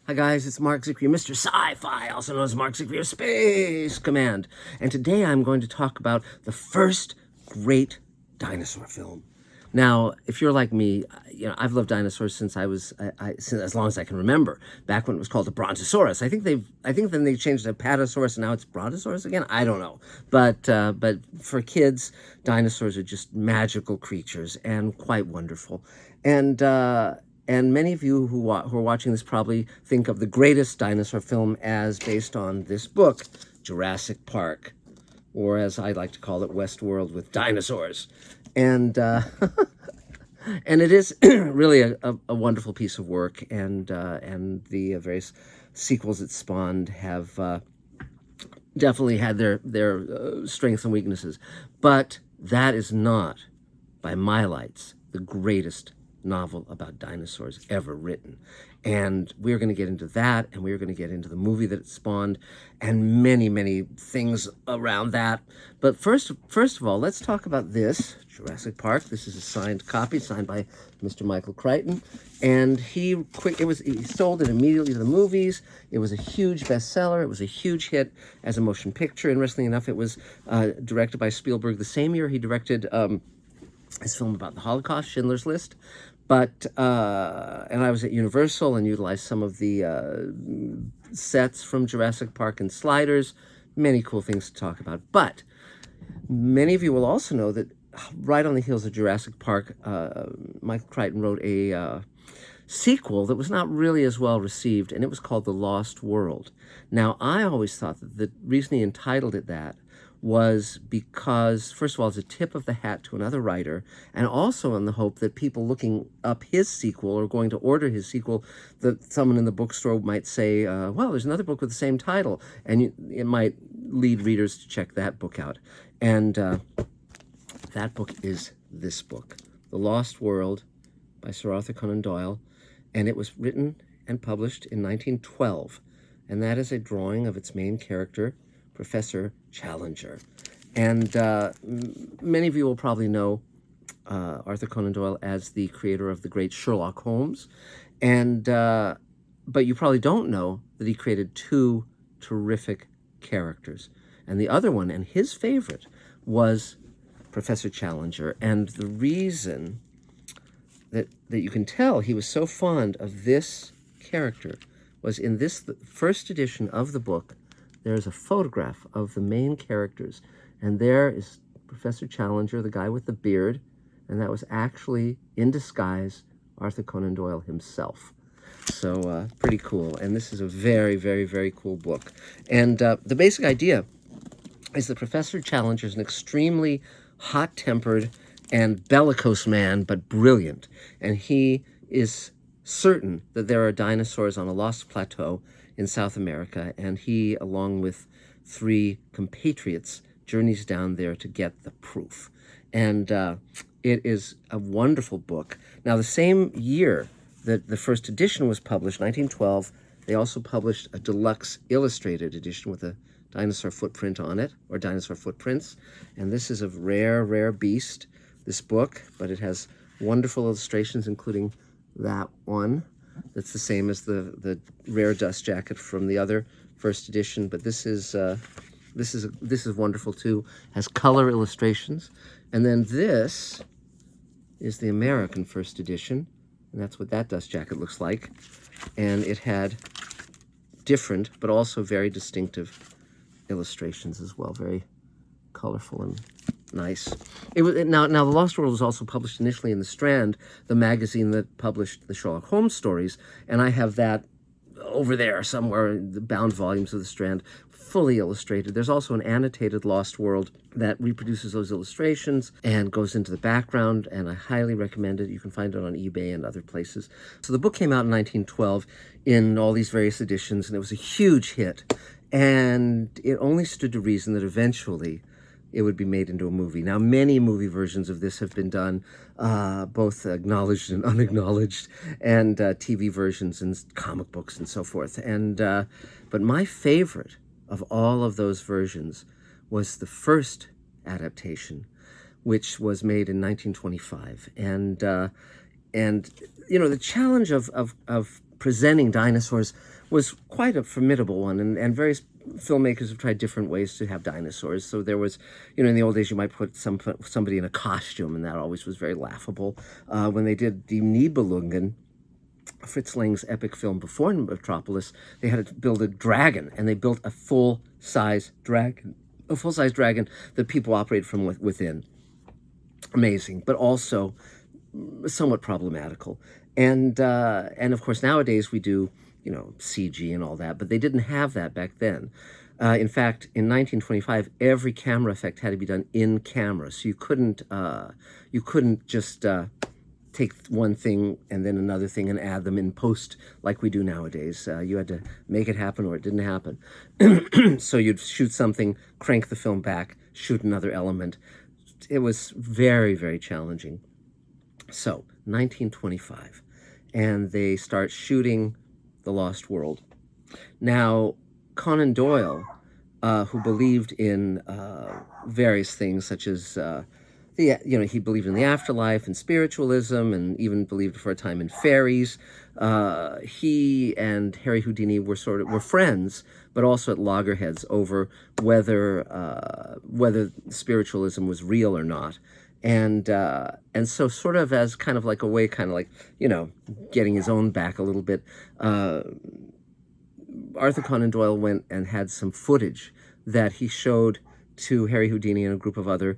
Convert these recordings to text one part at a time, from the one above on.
Hi guys, it's Mark Zicree, Mr. Sci-Fi, also known as Mark Zicree of Space Command. And today I'm going to talk about the first great dinosaur film. Now, if you're like me, I've loved dinosaurs since since as long as I can remember. Back when it was called the Brontosaurus. I think then they changed it to Patasaurus, and now it's Brontosaurus again. I don't know, but for kids, dinosaurs are just magical creatures and quite wonderful. And many of you who are watching this probably think of the greatest dinosaur film as based on this book, Jurassic Park, or as I like to call it, Westworld with dinosaurs. And and it is really a wonderful piece of work, and the various sequels it spawned have definitely had their strengths and weaknesses. But that is not, by my lights, the greatest novel about dinosaurs ever written. And we're going to get into that, and we're going to get into the movie that it spawned, and many, many things around that. But first of all, let's talk about this, Jurassic Park. This is a signed copy, signed by Mr. Michael Crichton. And he sold it immediately to the movies. It was a huge bestseller. It was a huge hit as a motion picture. Interestingly enough, it was directed by Spielberg the same year he directed his film about the Holocaust, Schindler's List. But, and I was at Universal and utilized some of the sets from Jurassic Park and sliders. Many cool things to talk about. But many of you will also know that right on the heels of Jurassic Park, Michael Crichton wrote a sequel that was not really as well received, and it was called The Lost World. Now, I always thought that the reason he entitled it that was because, first of all, it's a tip of the hat to another writer, and also in the hope that people looking up his sequel or going to order his sequel, that someone in the bookstore might say, well, there's another book with the same title, and it might lead readers to check that book out. And that book is this book, The Lost World by Sir Arthur Conan Doyle, and it was written and published in 1912, and that is a drawing of its main character, Professor Challenger. And many of you will probably know Arthur Conan Doyle as the creator of the great Sherlock Holmes, and but you probably don't know that he created two terrific characters. And the other one, and his favorite, was Professor Challenger. And the reason that you can tell he was so fond of this character was in this first edition of the book, there is a photograph of the main characters, and there is Professor Challenger, the guy with the beard, and that was actually, in disguise, Arthur Conan Doyle himself. So, pretty cool, and this is a very, very, very cool book. And the basic idea is that Professor Challenger is an extremely hot-tempered and bellicose man, but brilliant, and he is certain that there are dinosaurs on a lost plateau in South America, and he, along with three compatriots, journeys down there to get the proof. And it is a wonderful book. Now, the same year that the first edition was published, 1912, they also published a deluxe illustrated edition with a dinosaur footprint on it, or dinosaur footprints. And this is a rare, rare beast, this book, but it has wonderful illustrations, including that one. That's the same as the rare dust jacket from the other first edition, but this is wonderful too. Has color illustrations, and then this is the American first edition, and that's what that dust jacket looks like. And it had different, but also very distinctive illustrations as well, very colorful and nice. Now The Lost World was also published initially in The Strand, the magazine that published the Sherlock Holmes stories, and I have that over there somewhere, the bound volumes of The Strand, fully illustrated. There's also an annotated Lost World that reproduces those illustrations and goes into the background, and I highly recommend it. You can find it on eBay and other places. So the book came out in 1912 in all these various editions, and it was a huge hit, and it only stood to reason that eventually it would be made into a movie. Now, many movie versions of this have been done, both acknowledged and unacknowledged, and TV versions and comic books and so forth. And but my favorite of all of those versions was the first adaptation, which was made in 1925. And you know, the challenge of presenting dinosaurs was quite a formidable one, and various filmmakers have tried different ways to have dinosaurs. So there was, in the old days, you might put somebody in a costume, and that always was very laughable. When they did Die Nibelungen, Fritz Lang's epic film before Metropolis, they had to build a dragon, and they built a full-size dragon, that people operated from within. Amazing, but also somewhat problematical. And of course, nowadays we do, CG and all that, but they didn't have that back then. In fact, in 1925, every camera effect had to be done in camera, so you couldn't just take one thing and then another thing and add them in post like we do nowadays. You had to make it happen or it didn't happen. So you'd shoot something, crank the film back, shoot another element. It was very, very challenging. So, 1925, and they start shooting The Lost World. Now, Conan Doyle, who believed in various things such as he believed in the afterlife and spiritualism, and even believed for a time in fairies. He and Harry Houdini were friends, but also at loggerheads over whether spiritualism was real or not. And so sort of as kind of like a way, kind of like, getting his own back a little bit, Arthur Conan Doyle went and had some footage that he showed to Harry Houdini and a group of other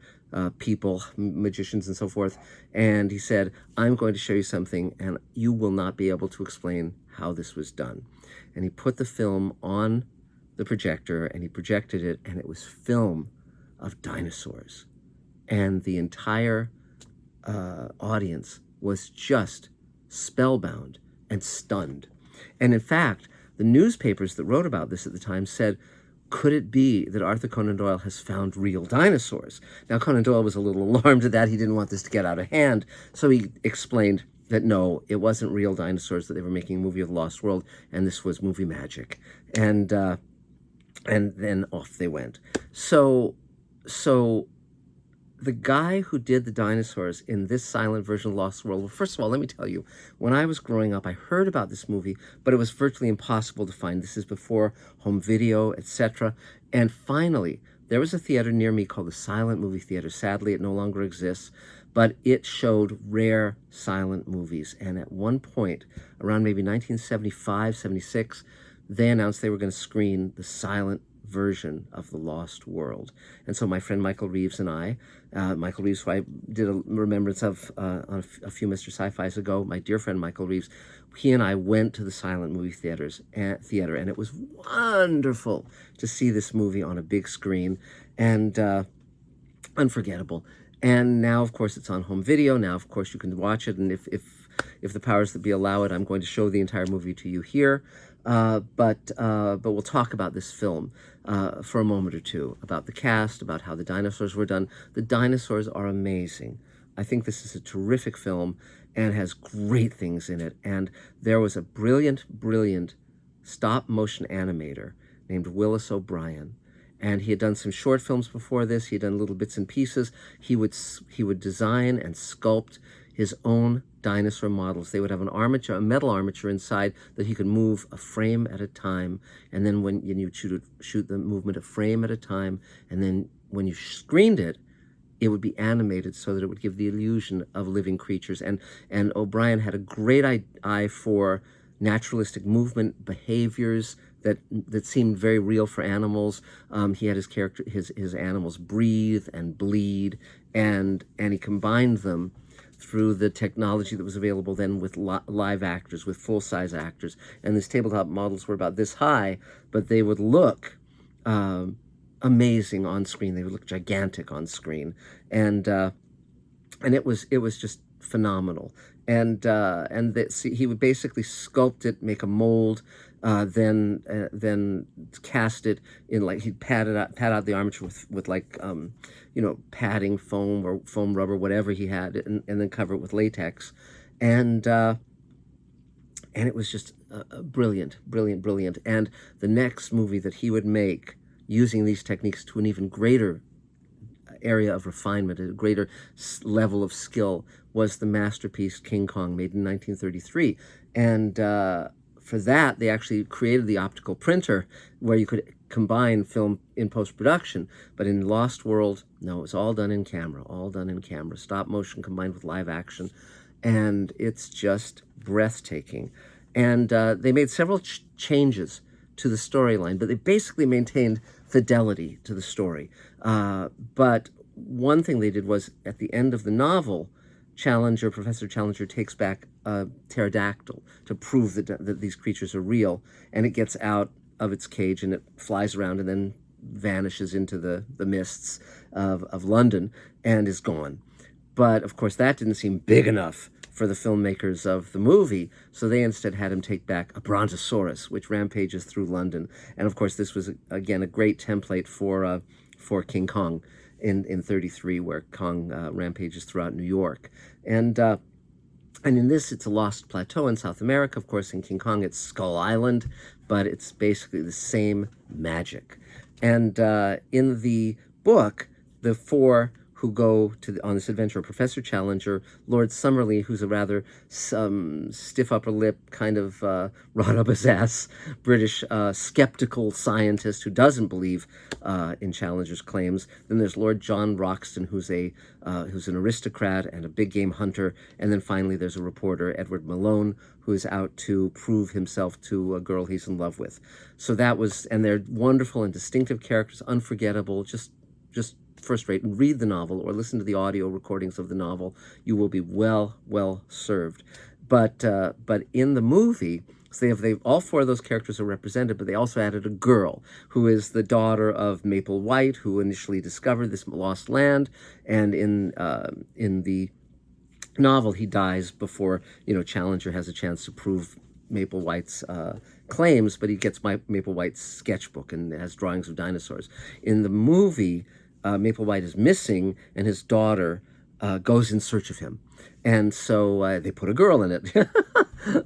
people, magicians and so forth, and he said, I'm going to show you something, and you will not be able to explain how this was done. And he put the film on the projector, and he projected it, and it was film of dinosaurs. And the entire audience was just spellbound and stunned. And in fact, the newspapers that wrote about this at the time said, could it be that Arthur Conan Doyle has found real dinosaurs? Now, Conan Doyle was a little alarmed at that. He didn't want this to get out of hand. So he explained that no, it wasn't real dinosaurs, that they were making a movie of the Lost World, and this was movie magic. And then off they went. So the guy who did the dinosaurs in this silent version of Lost World, well, first of all, let me tell you, when I was growing up, I heard about this movie, but it was virtually impossible to find. This is before home video, etc. And finally, there was a theater near me called the Silent Movie Theater. Sadly, it no longer exists, but it showed rare silent movies. And at one point, around maybe 1975, 76, they announced they were going to screen the silent version of The Lost World. And so my friend Michael Reeves and I, Michael Reeves, who I did a remembrance of on a few Mr. Sci-Fis ago, my dear friend Michael Reeves, he and I went to the silent movie theater, and it was wonderful to see this movie on a big screen, and unforgettable. And now, of course, it's on home video. Now, of course, you can watch it, and if the powers that be allow it, I'm going to show the entire movie to you here. But we'll talk about this film for a moment or two, about the cast, about how the dinosaurs were done. The dinosaurs are amazing. I think this is a terrific film and has great things in it. And there was a brilliant, brilliant stop-motion animator named Willis O'Brien. And he had done some short films before this. He had done little bits and pieces. He would design and sculpt his own dinosaur models. They would have an armature, a metal armature inside that he could move a frame at a time. And then when you shoot the movement a frame at a time, and then when you screened it, it would be animated so that it would give the illusion of living creatures. And O'Brien had a great eye for naturalistic movement, behaviors that seemed very real for animals. He had his animals breathe and bleed, and he combined them through the technology that was available then with live actors, with full-size actors. And these tabletop models were about this high, but they would look amazing on screen. They would look gigantic on screen, and it was just phenomenal. And he would basically sculpt it, make a mold, then cast it in, like, he'd pad out the armature with like padding foam or foam rubber, whatever he had, and then cover it with latex, and it was just brilliant. And the next movie that he would make using these techniques to an even greater area of refinement, a greater level of skill, was the masterpiece King Kong, made in 1933. for that, they actually created the optical printer where you could combine film in post-production. But in Lost World, no, it's all done in camera, all done in camera. Stop motion combined with live action. And it's just breathtaking. And they made several changes to the storyline, but they basically maintained fidelity to the story. But one thing they did was, at the end of the novel, Professor Challenger takes back a pterodactyl to prove that these creatures are real, and it gets out of its cage and it flies around and then vanishes into the mists of London and is gone. But of course that didn't seem big enough for the filmmakers of the movie, so they instead had him take back a brontosaurus, which rampages through London. And of course this was, again, a great template for King Kong in 33, where Kong rampages throughout New York. And in this, it's a lost plateau in South America. Of course, in King Kong, it's Skull Island, but it's basically the same magic. And in the book, the four who go on this adventure: Professor Challenger, Lord Summerlee, who's a rather stiff upper lip, kind of rod up his ass, British skeptical scientist who doesn't believe in Challenger's claims. Then there's Lord John Roxton, who's an aristocrat and a big game hunter. And then finally there's a reporter, Edward Malone, who is out to prove himself to a girl he's in love with. So that was, and they're wonderful and distinctive characters, unforgettable, just first rate. And read the novel or listen to the audio recordings of the novel. You will be well served. But in the movie, so all four of those characters are represented, but they also added a girl who is the daughter of Maple White, who initially discovered this lost land. And in the novel, he dies before Challenger has a chance to prove Maple White's claims, but he gets Maple White's sketchbook and has drawings of dinosaurs. In the movie, Maple White is missing, and his daughter goes in search of him. And so they put a girl in it,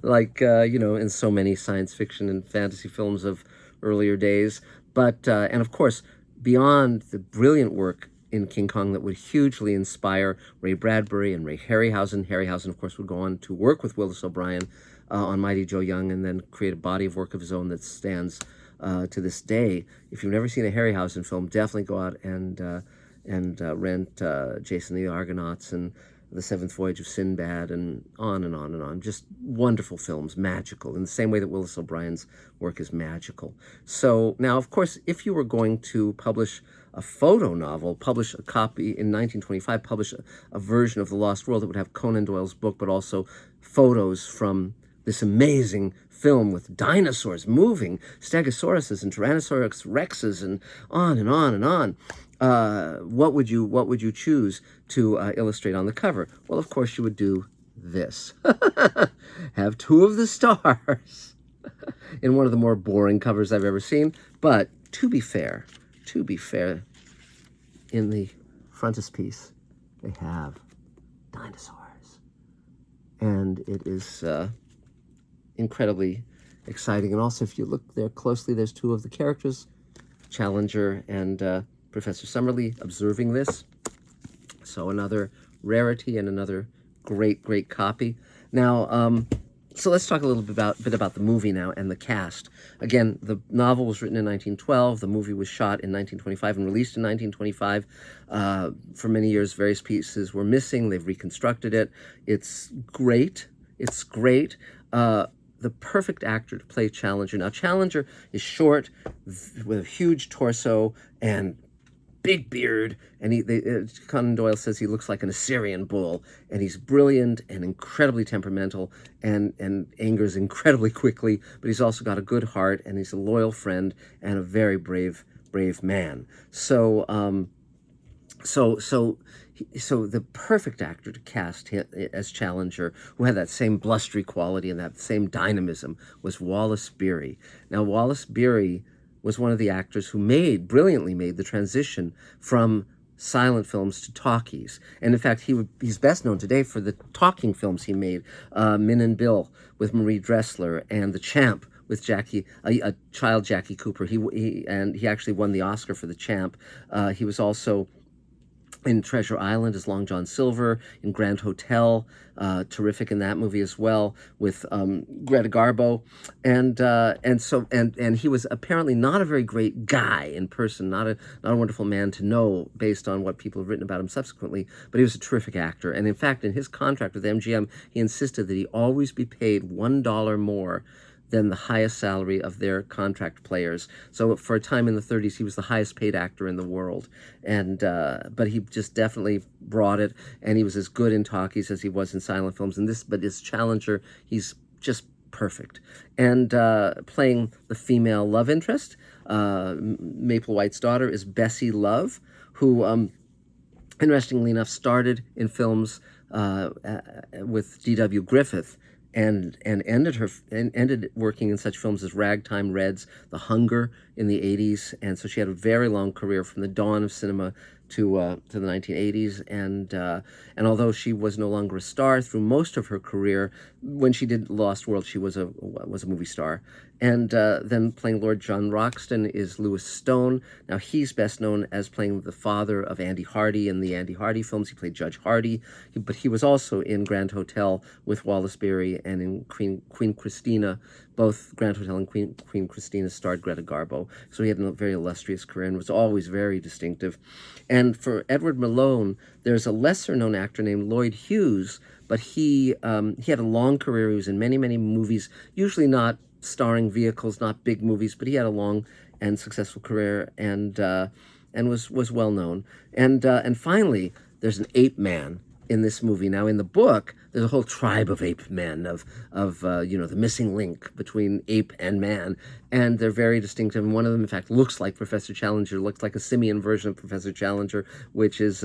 like, in so many science fiction and fantasy films of earlier days. But, and of course, beyond the brilliant work in King Kong that would hugely inspire Ray Bradbury and Ray Harryhausen. Harryhausen, of course, would go on to work with Willis O'Brien on Mighty Joe Young, and then create a body of work of his own that stands to this day. If you've never seen a Harryhausen film, definitely go out and rent Jason and the Argonauts and The Seventh Voyage of Sinbad, and on and on and on. Just wonderful films, magical, in the same way that Willis O'Brien's work is magical. So now, of course, if you were going to publish a photo novel, publish a copy in 1925, publish a version of The Lost World that would have Conan Doyle's book, but also photos from this amazing film with dinosaurs moving, Stegosauruses and Tyrannosaurus Rexes, and on and on and on. What would you choose to illustrate on the cover? Well, of course, you would do this. Have two of the stars in one of the more boring covers I've ever seen. But to be fair, in the frontispiece, they have dinosaurs. And it is incredibly exciting. And also, if you look there closely, there's two of the characters, Challenger and Professor Summerlee, observing this. So another rarity and another great copy. Now, so let's talk a little bit about the movie now and the cast. Again, the novel was written in 1912. The movie was shot in 1925 and released in 1925. For many years, various pieces were missing. They've reconstructed it. It's great. It's great. The perfect actor to play Challenger. Now, Challenger is short, with a huge torso and big beard, and Conan Doyle says he looks like an Assyrian bull, and he's brilliant and incredibly temperamental and angers incredibly quickly, but he's also got a good heart, and he's a loyal friend and a very brave man. So the perfect actor to cast as Challenger, who had that same blustery quality and that same dynamism, was Wallace Beery. Now, Wallace Beery was one of the actors who brilliantly made the transition from silent films to talkies. And in fact, he's best known today for the talking films he made, Min and Bill with Marie Dressler, and The Champ with a child Jackie Cooper. He actually won the Oscar for The Champ. He was also In Treasure Island as Long John Silver, in Grand Hotel, terrific in that movie as well, with Greta Garbo, and he was apparently not a very great guy in person, not a wonderful man to know based on what people have written about him subsequently, but he was a terrific actor, and in fact, in his contract with MGM, he insisted that he always be paid $1 more than the highest salary of their contract players. So for a time in the 30s, he was the highest paid actor in the world. And but he just definitely brought it, and he was as good in talkies as he was in silent films. But his Challenger, he's just perfect. And playing the female love interest, Maple White's daughter, is Bessie Love, who, interestingly enough, started in films with D.W. Griffith, and ended working in such films as Ragtime Reds, The Hunger in the 80s, and so she had a very long career from the dawn of cinema to the 1980s, and although she was no longer a star through most of her career, when she did Lost World, she was a movie star. And then playing Lord John Roxton is Lewis Stone. Now, he's best known as playing the father of Andy Hardy in the Andy Hardy films. He played Judge Hardy, but he was also in Grand Hotel with Wallace Beery, and in Queen Christina. Both Grand Hotel and Queen Christina starred Greta Garbo. So he had a very illustrious career and was always very distinctive. And for Edward Malone, there's a lesser-known actor named Lloyd Hughes, but he had a long career. He was in many, many movies, usually not starring vehicles, not big movies, but he had a long and successful career, and was well known. And finally, there's an ape man in this movie. Now, in the book, there's a whole tribe of ape men, of the missing link between ape and man, and they're very distinctive. And one of them, in fact, looks like Professor Challenger, looks like a simian version of Professor Challenger, which is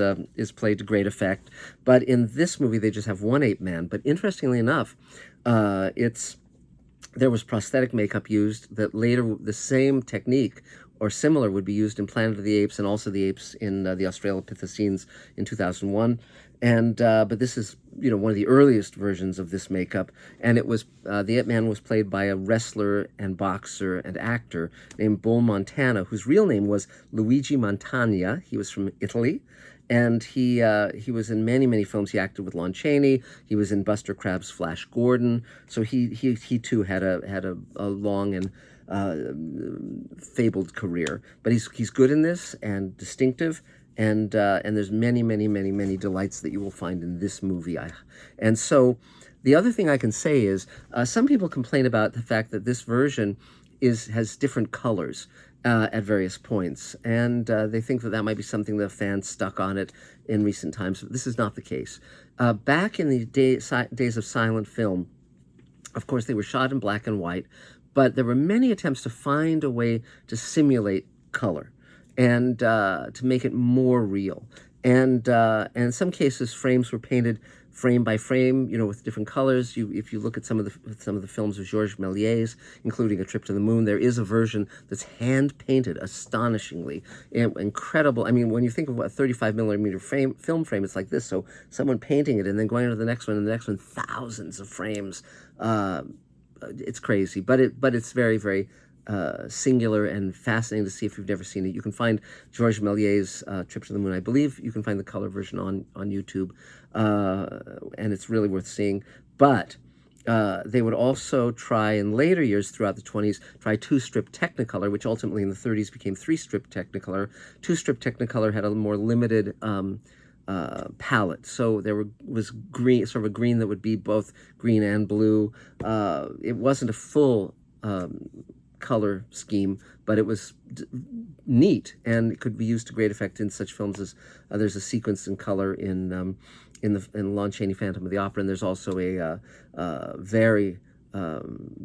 played to great effect. But in this movie, they just have one ape man. But interestingly enough, there was prosthetic makeup used that later the same technique or similar would be used in Planet of the Apes, and also the apes in the Australopithecines in 2001. And but this is one of the earliest versions of this makeup, and it was the Ape Man was played by a wrestler and boxer and actor named Bull Montana, whose real name was Luigi Montagna. He was from Italy. And he was in many, many films. He acted with Lon Chaney. He was in Buster Crabbe's Flash Gordon. So he too had a long and fabled career. But he's good in this and distinctive. And there's many, many, many, many delights that you will find in this movie. And so the other thing I can say is some people complain about the fact that this version has different colors at various points, and they think that might be something the fans stuck on it in recent times. But this is not the case. Back in the days of silent film, of course, they were shot in black and white, but there were many attempts to find a way to simulate color and to make it more real. And in some cases, frames were painted frame by frame, with different colors. If you look at some of the films of Georges Méliès, including A Trip to the Moon, there is a version that's hand painted astonishingly, incredible. I mean, when you think of a 35 millimeter film frame, it's like this. So someone painting it and then going to the next one and the next one, thousands of frames. It's crazy, but it's very, very singular and fascinating to see if you've never seen it. You can find Georges Méliès' Trip to the Moon. I believe you can find the color version on YouTube, and it's really worth seeing. But they would also try in later years throughout the 20s, try two-strip Technicolor, which ultimately in the 30s became three-strip Technicolor. Two-strip Technicolor had a more limited palette. So was green, sort of a green that would be both green and blue. It wasn't a full color scheme, but it was neat, and it could be used to great effect in such films as there's a sequence in color in Lon Chaney Phantom of the Opera, and there's also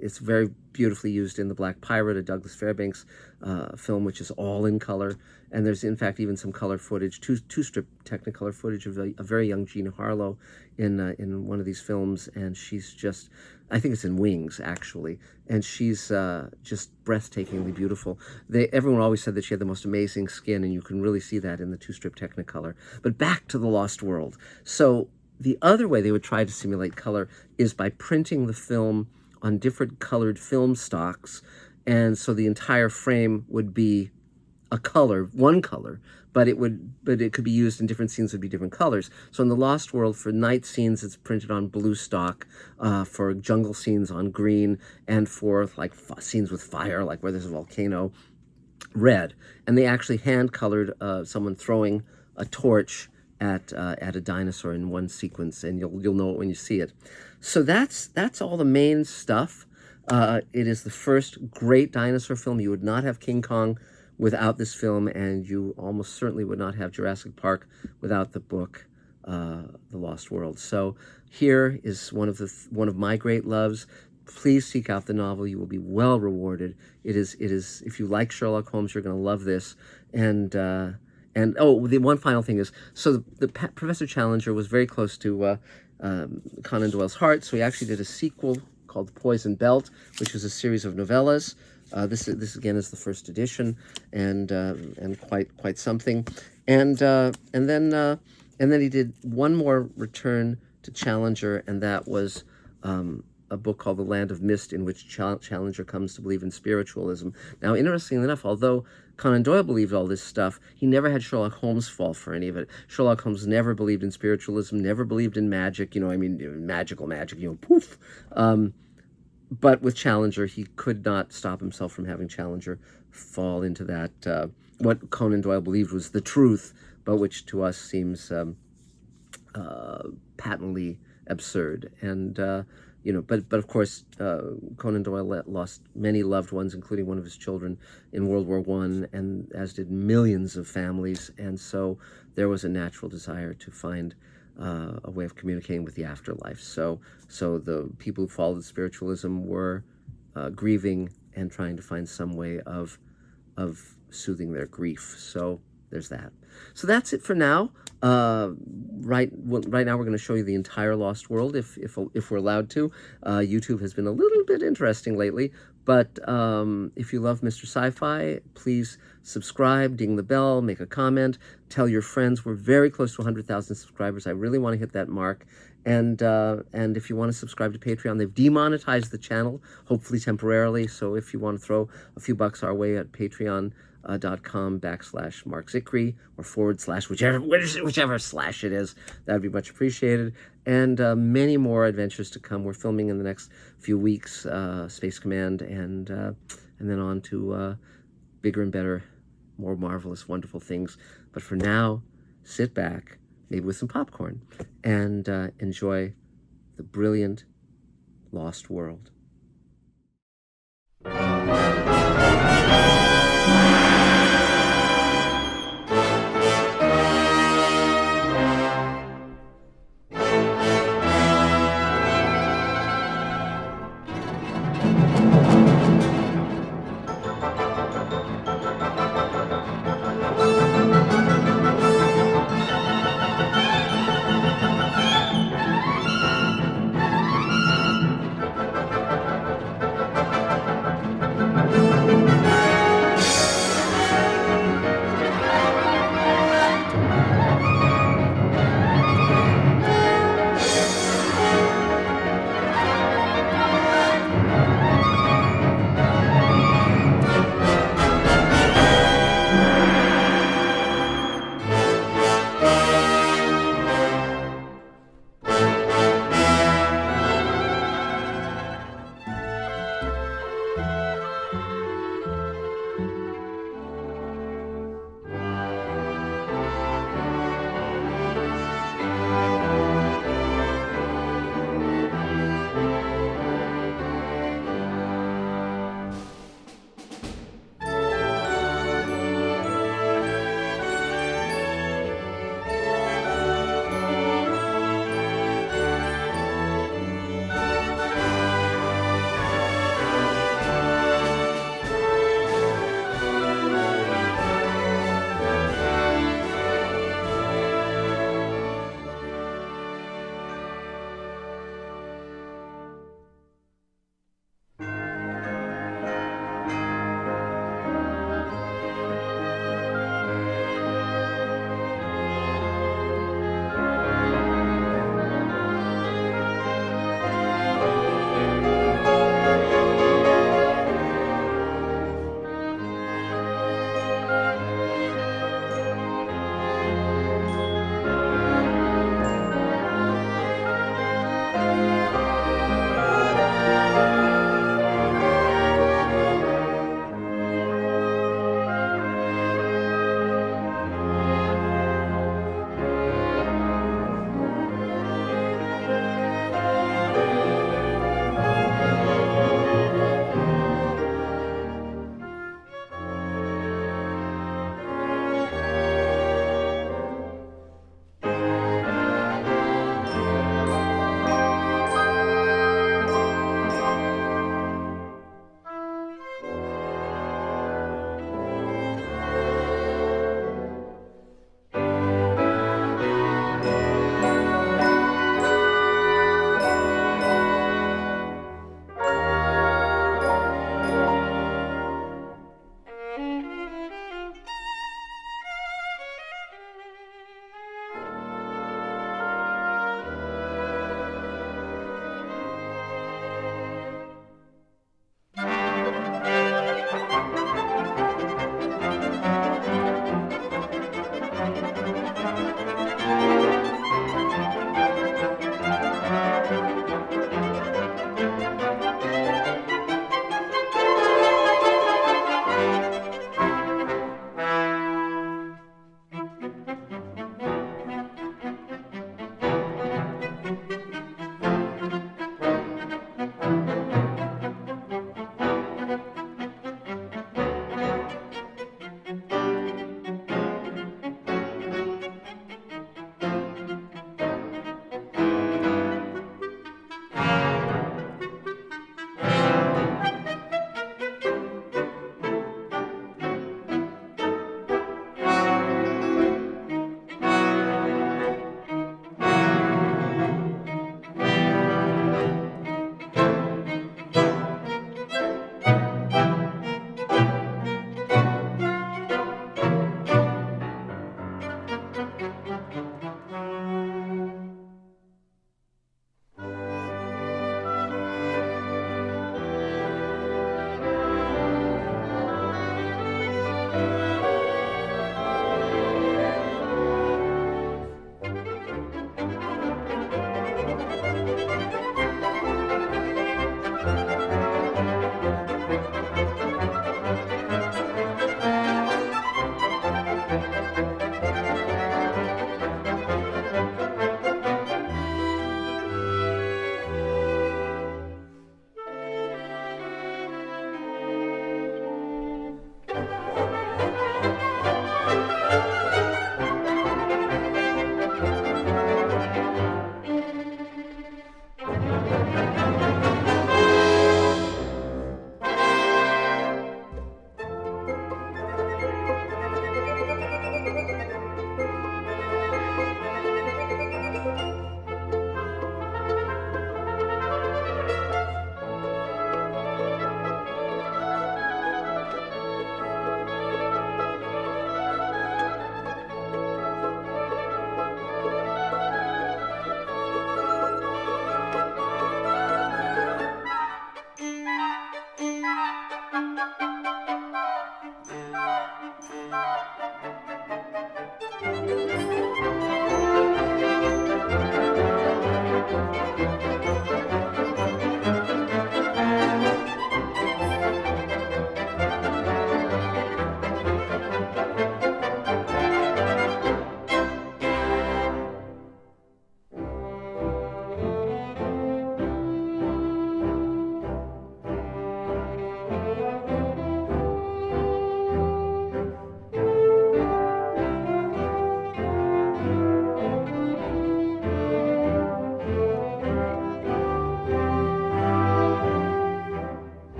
it's very beautifully used in The Black Pirate, a Douglas Fairbanks film, which is all in color. And there's, in fact, even some color footage, two-strip Technicolor footage of a very young Gina Harlow in one of these films. And she's just, I think it's in Wings, actually. And she's just breathtakingly beautiful. Everyone always said that she had the most amazing skin, and you can really see that in the two-strip Technicolor. But back to The Lost World. So the other way they would try to simulate color is by printing the film on different colored film stocks, and so the entire frame would be a color, one color, but it could be used in different scenes, would be different colors. So in the Lost World, for night scenes, it's printed on blue stock, for jungle scenes on green, and for like scenes with fire, like where there's a volcano, red. And they actually hand colored someone throwing a torch at a dinosaur in one sequence, and you'll know it when you see it. So that's all the main stuff. It is the first great dinosaur film. You would not have King Kong without this film, and you almost certainly would not have Jurassic Park without the book, The Lost World. So here is one of my great loves. Please seek out the novel. You will be well rewarded. It is. If you like Sherlock Holmes, you're going to love this. And oh, the one final thing is, so the Professor Challenger was very close to Conan Doyle's heart. So he actually did a sequel called The Poison Belt, which was a series of novellas. This again is the first edition, and quite something. And then he did one more return to Challenger, and that was a book called The Land of Mist, in which Challenger comes to believe in spiritualism. Now, interestingly enough, although Conan Doyle believed all this stuff, he never had Sherlock Holmes fall for any of it. Sherlock Holmes never believed in spiritualism, never believed in magic, magical magic, poof. But with Challenger, he could not stop himself from having Challenger fall into that, what Conan Doyle believed was the truth, but which to us seems patently absurd. And, but of course, Conan Doyle lost many loved ones, including one of his children in World War I, and as did millions of families. And so there was a natural desire to find a way of communicating with the afterlife. So the people who followed spiritualism were grieving and trying to find some way of soothing their grief. So there's that. So that's it for now. Right now we're going to show you the entire Lost World, if we're allowed to. YouTube has been a little bit interesting lately, but if you love Mr. Sci-Fi, please subscribe, ding the bell, make a comment, tell your friends. We're very close to 100,000 subscribers. I really want to hit that mark. And if you want to subscribe to Patreon, they've demonetized the channel, hopefully temporarily. So if you want to throw a few bucks our way at patreon.com/Mark Zicree or / whichever slash it is, that would be much appreciated. And many more adventures to come. We're filming in the next few weeks, Space Command, and then on to bigger and better, more marvelous, wonderful things. But for now, sit back, maybe with some popcorn, and enjoy the brilliant Lost World.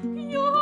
Io